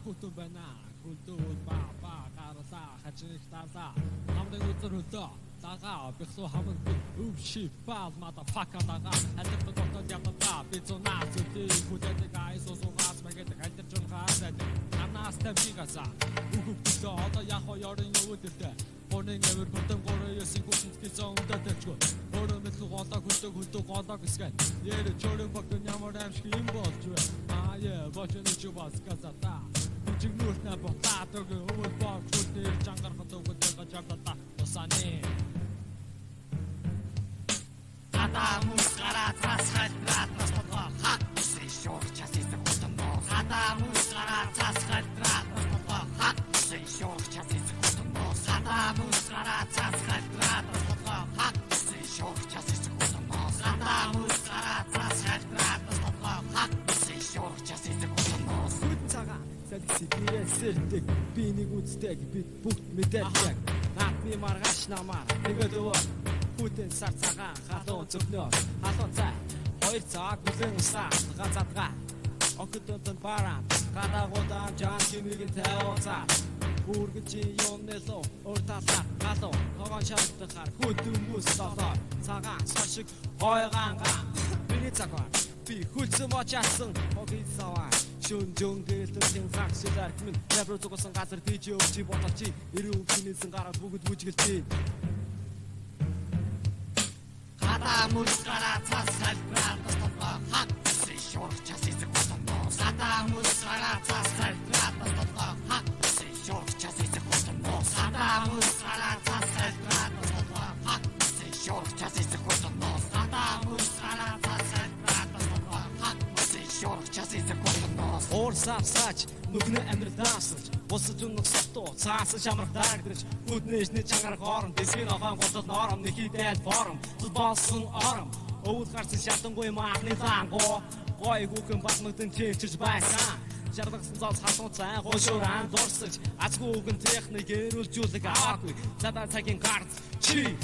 хүтэн байна. Хүтэн баа гаралаа хажиг таалаа. Хамрын өдөр өдөө дагаа бихсуу хаман өвши баал motherfucker дагаа хатад дотоод ятаа бицунаас үгүй хүлээдэг айсус угаас мэгэд хальтарч хаадаг анаас тавьгаса үхвдөө одоо яг хоёрын өвдөлтэй Орны нэр бүтэн гороо ясиг бүтэнд гэсэн дэвчгөө Орны мэдлэг голоо хүлдэг голоо гэсгэн Ярэ чорын багт ямар амшиг юм болж байна яа бочны чубас казата Чигнүүрт на ботаатог өвөл боо хүлдэр чангархад өгдөг жавдата осаны Ата мускара цасхал дратнаас тодгоо хак үсэн шуур часис хотоно Ата мускара цасхал дратнаас тодгоо хак үсэн шуур часис хотоно Ата мускара цасхал дратнаас тодгоо хак үсэн шуур часис хотоно Ата мускара цасхал дратнаас тодгоо хак үсэн шуур часис хотоно Хүцага сэлсэдэг би нэг үздэг бид бүгд мэддэг наадмын маргааш намаар тэгээд өвөө Хүтэн сар цагаан халуун зөвнөө халуун цай хоёр цаг бүлэн усаа газадгаа окдотон баран гадаагуудаа жан чимэгийн тавцаа бүргэж юунэлөө урталаа халуун тогоон шалтгахаар хүтэн бүс толоо цагаан сошиг хойгаангаа миний цагаар би хүлцэн мочаасан хогисаваа шүн жөнгөлтөн загшилар минь ябруу зогсон газар диж өвчи боточи ирүү чинээсэн гараад бүгд бүжгэлтэй Ата мускара цасхал дратнаас тодгоо хак үсэн шуур часис хотоно Ата мускара цасхал дратнаас тодгоо хак үсэн шуур часис хотоно Ата мускара цасхал дратнаас тодгоо хак үсэн шуур часис хотоно Ата мускара цасхал дратнаас тодгоо хак үсэн шуур часис хотоно Ор савсач нүхнэ амьдралаасч бусад үнэг сатуу цаасан шамрах даагдрч бүднэшний чангаар хоорон дэсгийн охон голд ноором нэхийдэл форм болсон ором өвд гарсан шатангүй маахны заангоо гой хүүхэн батмагдан чивчж байсан Жардагсан зоос халуун цай гошууран дурсаж азгүй үгэн техник эрүүлжүүлэг аваагүй задаа цагийн гарц чи